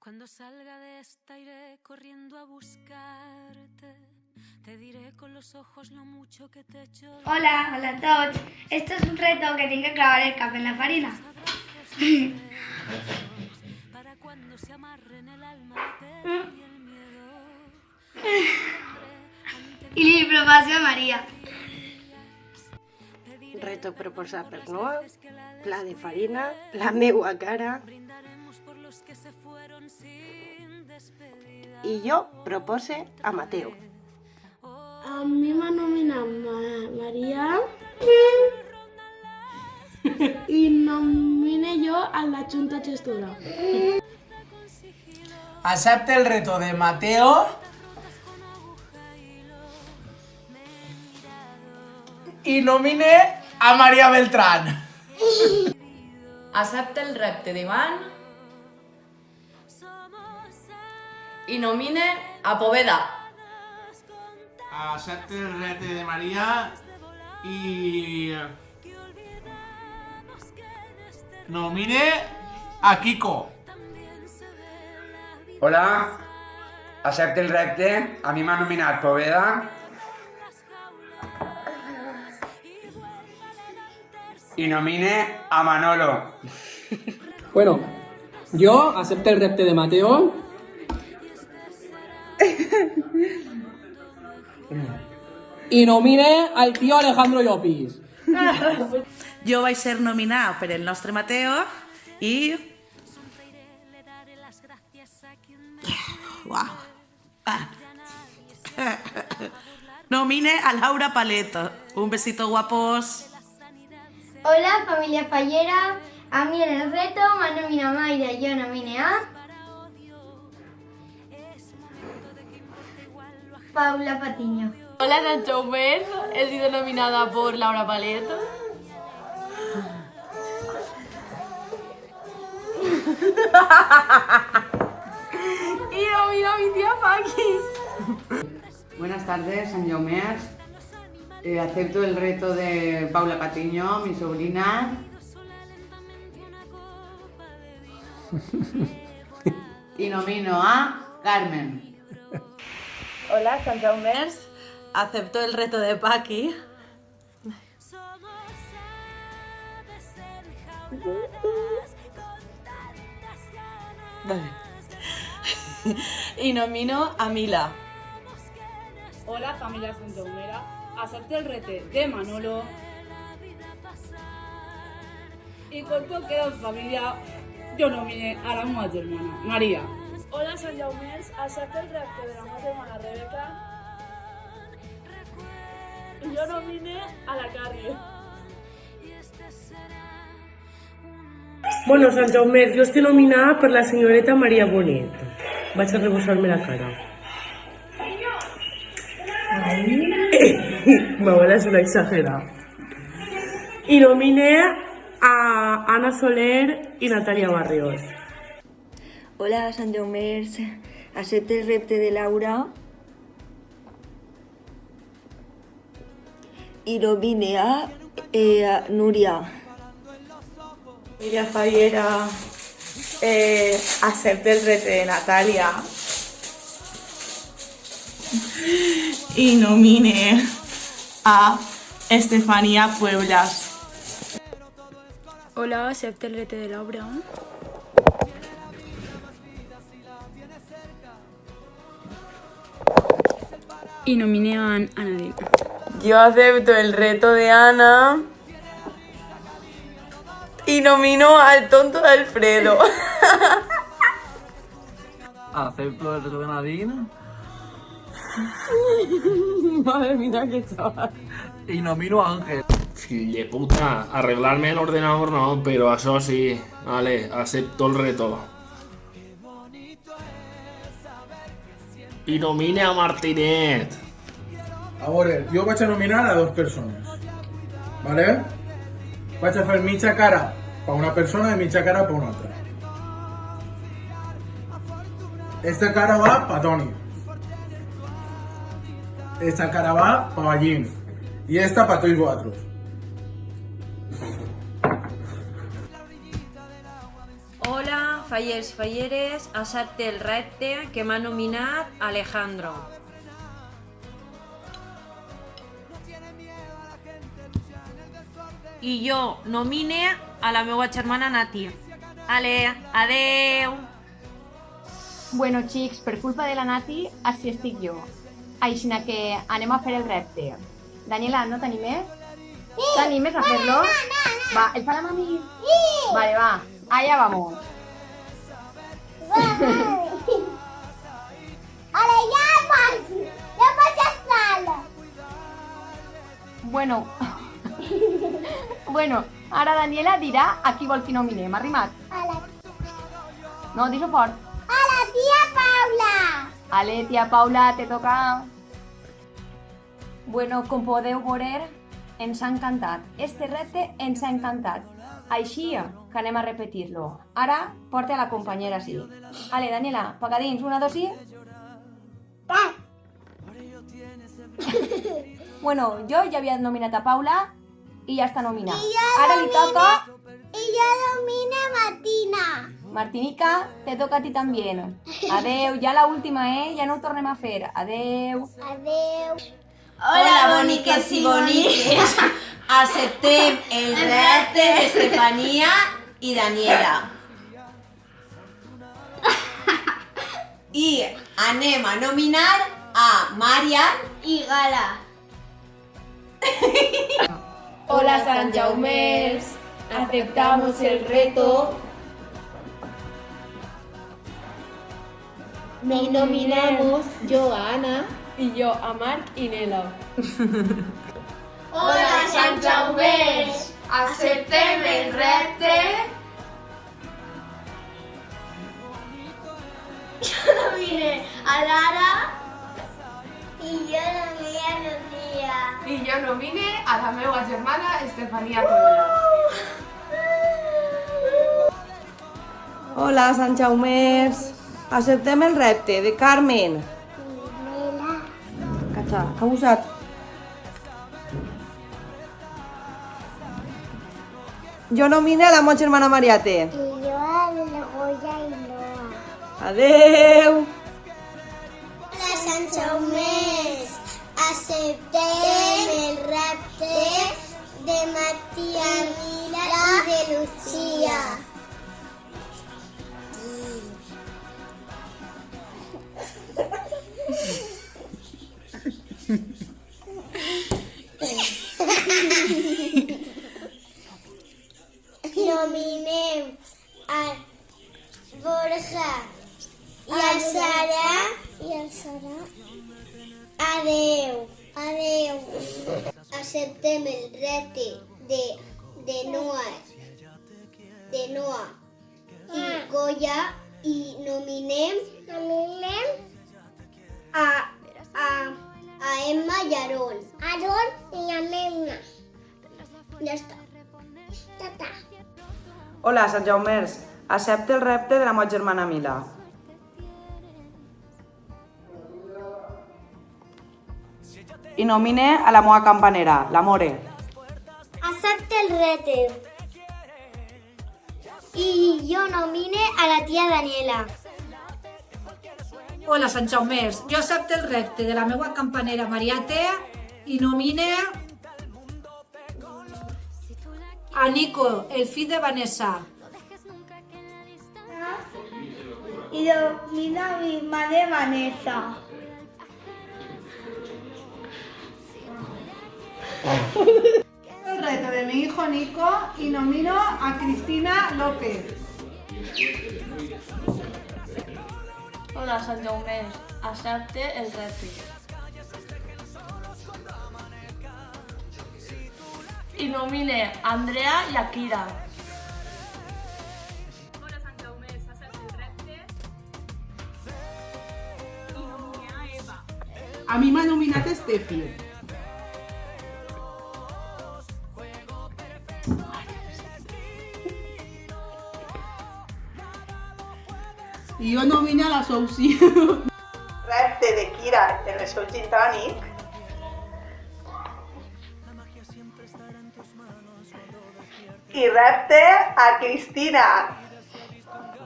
Cuando salga de esta iré corriendo a buscarte. Te diré con los ojos lo mucho que te echo. Hola a tots. Esto es un reto que tiene que clavar el cap en la farina. Para cuando se amarren el alma, la pena y el miedo. I li proposo a Maria. Reto proposat per Noa, pla de farina, la meua cara. I jo propose a Mateo. A mi m'ha nominat Maria i nomine jo a la Junta Gestora. Acepte el reto de Mateo i nomine a Maria Beltrán. Accepta el repte d'Ivan i nomine a Poveda. Accepte el repte de Maria i nomine a Kiko. Hola, accepte el repte. A mi m'ha nominat Poveda i nomine a Manolo. Bueno, yo acepto el repte de Mateo i nomine al tio Alejandro Llopis. Jo vaig ser nominat per el nostre Mateo i... Uau. Nomine a Laura Paleto. Un besito, guapos. Hola familia fallera. A mí en el reto m'ha nominat Mayra i jo nomine a Paula Patiño. Hola, soy Jaumer, he sido nominada por Laura Paleto. Y nomino a mi tía Paqui. Buenas tardes, San Jaumers. Acepto el reto de Paula Patiño, mi sobrina. Y nomino a Carmen. Hola, San Jaumers. Acepto el reto de Paqui. Vale. Y nomino a Mila. Hola, familia Santaumera. Acepto el rete de Manolo. Y con todo queda familia, yo nomine a la meva germana, Maria. Hola, Sant Jaumers. Accepto el repte de la meva germana Rebeca i jo nomine a la Carrie. Bueno, Sant Jaume, yo estoy nominada por la señorita María Bonet. Vas a rebosarme la cara. Mi abuela es una exagerada. Y nominé a Ana Soler y Natalia Barrios. Hola, Sant Jaume. Acepto el repte de Laura y nomine a Núria. Familia fallera, acepte el reto de Natalia y nomine a Estefanía Pueblas. Hola, acepto el reto de Laura y nomine a Anadina. Yo acepto el reto de Ana y nomino al tonto de Alfredo. Acepto el reto de Nadine. Madre mía, qué chaval. Y nomino a Ángel. Fill de puta, arreglarme el ordenador no, pero eso sí. Vale, acepto el reto. Y nomine a Martinet. A veure, jo vaig a nominar a dos persones, ¿vale? Vaig a fer mitja cara per una persona i mitja cara per una altra. Esta cara va para Toni. Esta cara va para Ballín. Y esta para tots vosaltres. Hola, fallers i falleres, accepte el repte que m'ha nominat Alejandro. I jo nomine a la meva germana Nati. Ale, adeu! Bueno, xics, per culpa de la Nati, així estic jo. Aixina que anem a fer el repte. Daniela, no t'animes? Sí! ¿T'animes a fer-lo? No. Va, ¿el fa la mami? Sí! Vale, va, allá vamos. ¡Ale, ya sala! Bueno, ara Daniela dirà a qui vol que nominem. Arrimat? No, dis-ho fort. A la tia Paula! Ale, tia Paula, te toca. Bueno, com podeu veure, ens ha encantat. Este repte ens ha encantat. Així que anem a repetir-lo. Ara, porta a la companyera, sí. Ale, Daniela, pagadins, 1, 2 i... Bueno, jo ja havia nominat a Paula i ja està nominat. Ara li toca... I jo nomino a Martina. Martinica, te toca a ti també. Adeu, ja la última, ja no ho tornem a fer. Adeu. Adeu. Hola, boniques i boniques. Acceptem el repte d'Estefania i Daniela. I anem a nominar a Marian i Gala. Hola, Sant Jaumers. Aceptamos el reto y nominamos yo a Ana y yo a Marc y Nela. Hola, Sant Jaumers. Aceptem el repte. Jo nomine a Lara i jo nomine a Lucía. I jo nomine a la meva germana Estefania Cuevas. Hola, Sant Jaumers. Acceptem el repte de Carmen. Cacha, que ha usat? Jo nomine a la meva germana Mariate. I jo a la Goya i Noa. Adeu! Hola, Sant Jaumers. Acceptem el repte de Matia Mila i de Lucía. Nominem a Borja i a Sara. Adeu. Acceptem el repte de Noa i Goya i nominem a Emma i Aarón. Aarón i a Memna. Ja està. Hola, Sant Jaumers. Accepte el repte de la meva germana Mila. I nomine a la meva campanera, la More. Accepte el repte. I jo nomine a la tia Daniela. Hola, Sant Jaumers. Jo accepte el repte de la meva campanera Mariate i nomine a Nico, el fill de Vanessa. Y nomino a mi madre Vanessa. El reto de mi hijo Nico y nomino a Cristina López. Hola, Sant Jaumers. Accepte el repte. I nomine a Andrea i a Kira. Hola, Sant Jaumers. Accepte el repte. I nomine a Eva. A mi m'ha nominat Estefi. I jo nomino a la Sousi. Repte de Kira en el seu gin tònic. I repte a Cristina.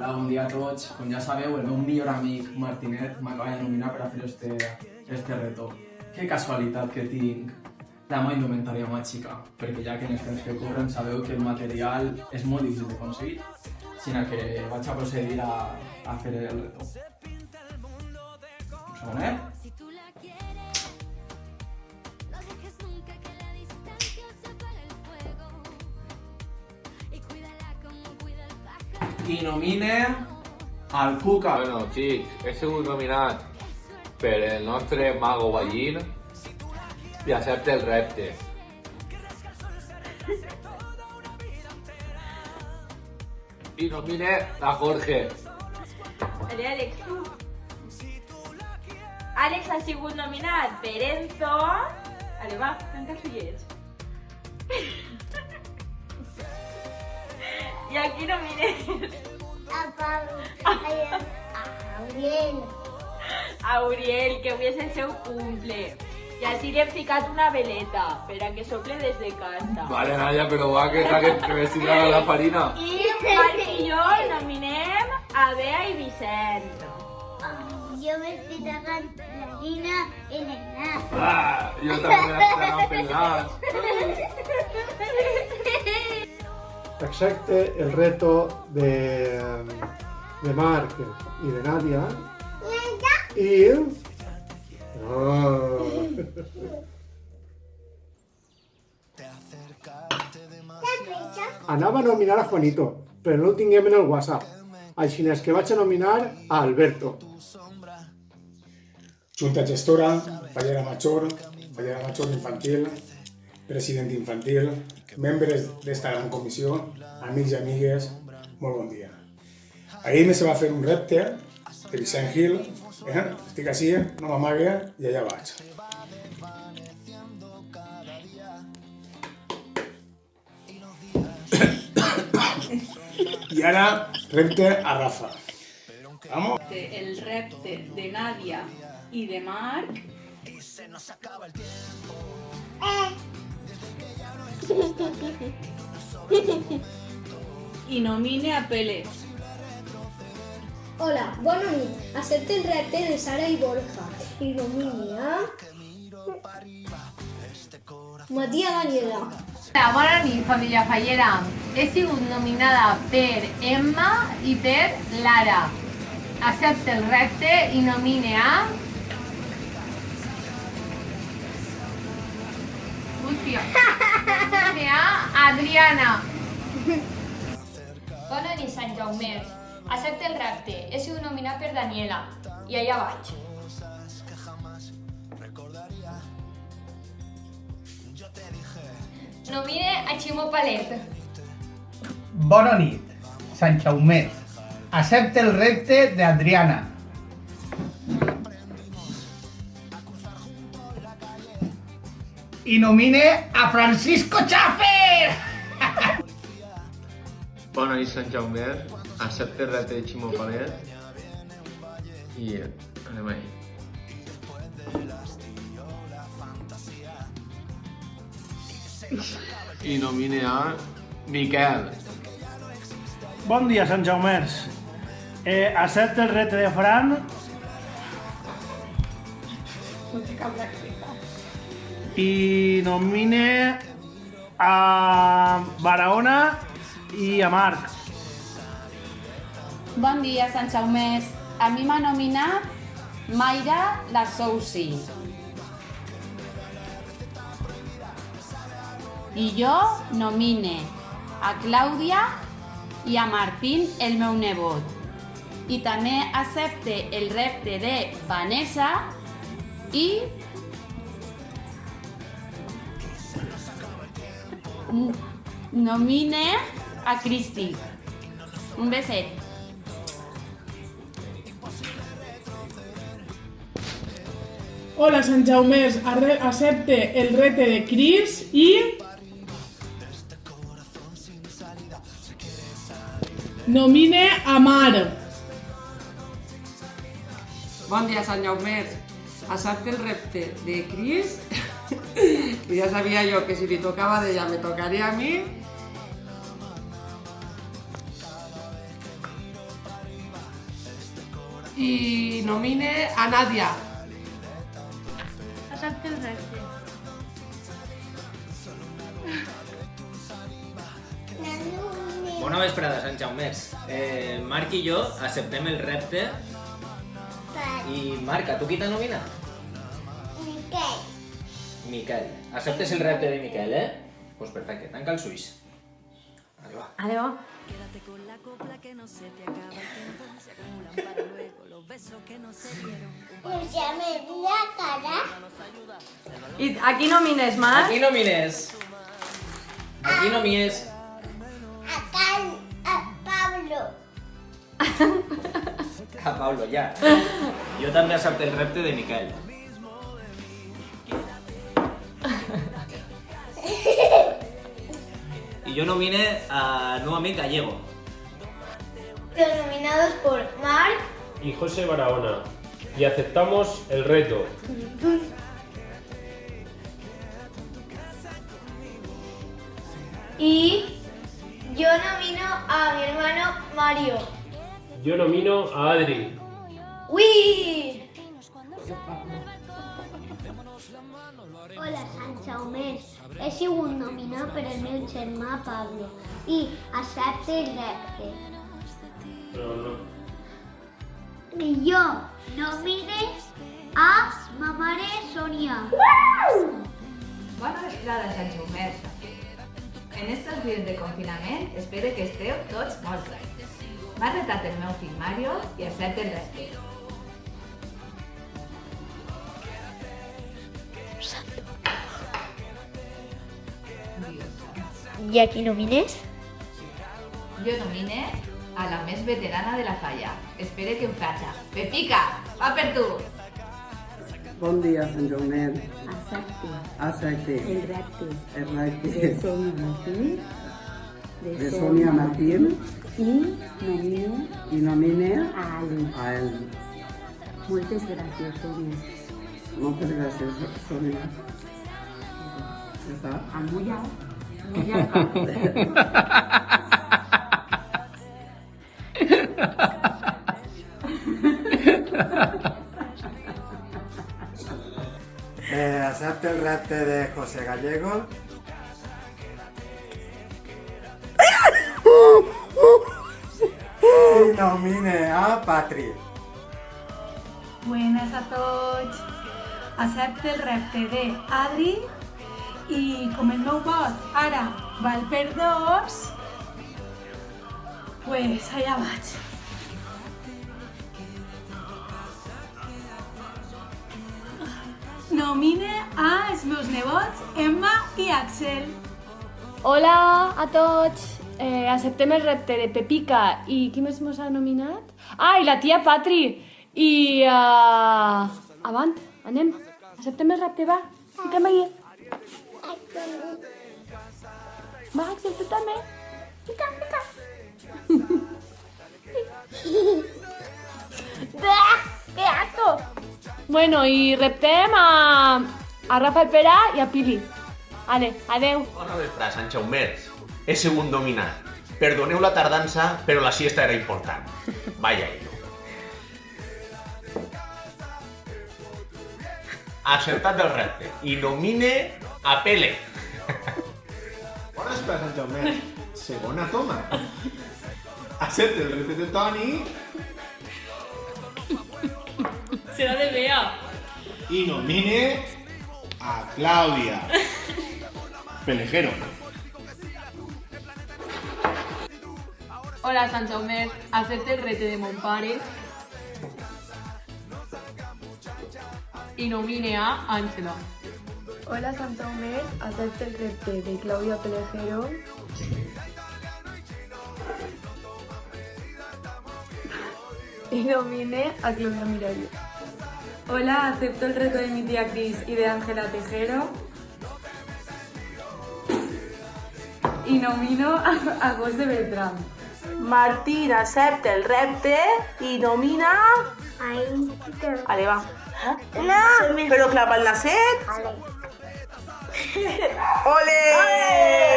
Hola, bon dia a tots. Com ja sabeu, el meu millor amic Martinet m'acaba de nominar per a fer este reto. Que casualitat que tinc la meva indumentària màgica, perquè ja que en els temps que corren sabeu que el material és molt difícil d'aconseguir, sinó que vaig a procedir a fer el reto. Un segonet. I nomine al Cuca. Bueno, xics, he sigut nominat per el nostre mago Ballín i accepta el repte. I nomine a Jorge. Ale, Àlex, tu. Àlex ha sigut nominat per Enzo. Ale, va, tanca els ullets. I aquí nomines a Uriel, que avui és el seu cumple. I així li hem ficat una veleta per a que sople des de casa. Vale, Nadia, però va, que me siga la farina. I Marc i jo nominem a Bea i Vicent. Jo m'estic tagant la harina en el nas. Jo també m'estic tagant pel nas. Accepte el reto de Marc y de Nadia y anava a nominar a Juanito, però no ho tinguem en el WhatsApp. Així és que vaig a nominar a Alberto. Junta gestora, fallera major infantil, president infantil, membres d'esta gran comissió, amics i amigues, molt bon dia. Ahir me se va fer un repte de Vicent Gil, estic així, no m'amague i allà vaig. I ara repte a Rafa. Vamos. El repte de Nadia i de Marc. I nomine a Pele. Hola, bona nit. Accepte el repte de Sara i Borja i nomine a Matia Daniela. Hola, bona nit, família fallera. He sigut nominada per Emma i per Lara. Accepte el repte i nomine a Adriana. Bona nit, Sant Jaumers. Accepte el repte. He sigut nominat per Daniela. I allà vaig. Nomine a Ximo Palet. Bona nit, Sant Jaumers. Accepte el repte d'Adriana. I nomine a Francisco Schaffer! Bona nit, Sant Jaume. Accepta el repte de Ximo Palet i anem ahí. I nomine a Miquel. Bon dia, Sant Jaumers. Accepta el repte de Fran i nomine a Barahona i a Marc. Bon dia, Sant Jaumers. A mi m'ha nominat Mayra la Sousi. I jo nomine a Clàudia i a Martín, el meu nebot. I també accepte el repte de Vanessa i nomine a Cristi. Un beset. Hola, Sant Jaumers. Accepte el repte de Cris i nomine a Mar. Bon dia, Sant Jaumers. Accepte el repte de Cris. Y ya sabía yo que si le tocaba de ella me tocaría a mí. y nomine a Nadia. Accepte el repte. Bona vesprada, Sant Jaumers. Marc i jo acceptem el repte. I Marc, a tu qui t'ha nominat? Miquel. Miquel. Acceptes el repte de Miquel, eh? Doncs perfecte, tanca els ulls. Adéu. Adéu. Pues ya me vi la cara. I aquí nomines, Marc? Aquí nomines. Aquí nomines. A Pablo. A Pablo, ja. Jo també accepto el repte de Miquel. Y yo nomine a meu amic Gallego. Los nominados por Marc y José Barahona. Y aceptamos el reto. y yo nomino a mi hermano Mario. Yo nomino a Adri. ¡Uy! Hola, Sant Jaumers. He sigut nominat per el meu germà Pablo i accepte el repte. No. I jo nomine a ma mare Sonia. Bona vesprada, Sant Jaumers. En estos dies de confinament espero que esteu tots molt bé. M'ha retat el meu fill Mario i accepte el repte. I a qui nomines? Jo nomine a la més veterana de la falla. Espero que em faci. Pepica, va per tu! Bon dia, Sant Jaumet. Accepte El repte repte de Sonia Martín. de Sonia Martín Y i nomine a Ali. a ell. Moltes gràcies, Sonia. Moltes gràcies, Sonia. Ja està? Amullat. Accepte el repte de José Gallego. Y nomine a Patri. Buenas a tots. Accepte el repte de Adri i com el meu vot ara val per 2, pues allà vaig. Nomine als meus nebots Emma i Axel. Hola a tots. Acceptem el repte de Pepica i qui més mos ha nominat? Ah, i la tia Patri. I avant, anem. Acceptem el repte, va. Fica'm ahí. Va, Axel, tu també. Fica. ¡Qué asco! Bueno, i reptem a Rafael Pera i a Pili. Vale, adeu. Bona vesprada, Sant Jaumers. He sigut dominat. Perdoneu la tardança, però la siesta era important. Vaya hilo. Acceptat el repte i nomine a Pele. Bona vesprada, Sant Jaumers. Segona toma. Accepte el repte de Toni Serà de Bea. i nomine a Clàudia. Pelejero. Hola, Sant Jaumers. Accepte el repte de mon pare i nomine a Àngela. Hola, Sant Jaumers. Acepte el repte de Claudia Pelejero. Y nomine a Claudia Miralles. Hola, acepto el reto de mi tía Cris y de Ángela Tejero. Y nomino a José Beltrán. Martín accepta el repte y nomina... Ale, va. No. Pero clapa el nacet. ¡Ole!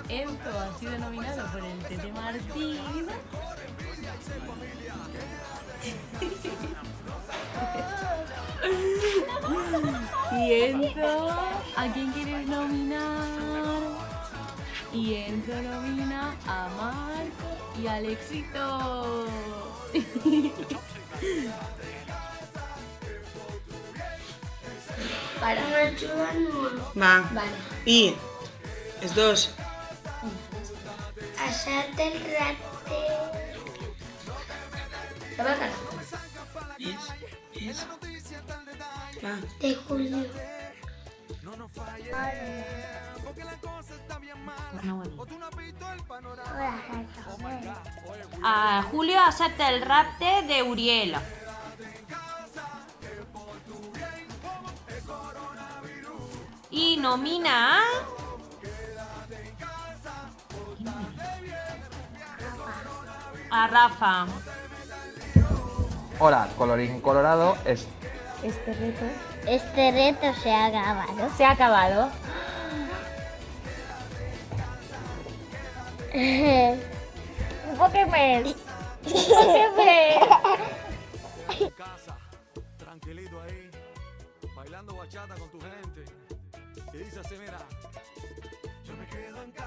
Esto ha sido nominado por el Tete Martín. Enzo, ¿a quién quieres nominar? Y Enzo nomina a Marc y Alexito. Para m'ajuda no. Va. Vale. I els dos. Accepta el repte. Se va a quedar. És. Va. De Julio. Julio acepta el repte de Uriel. Y nomina a Rafa. Hola, colorín colorado, es Este reto se ha acabado. Se ha acabado. Un poco más. Un poco más. Tranquilito ahí, bailando bachata con tu gente. Y dice así, mira. Yo me quedo en casa.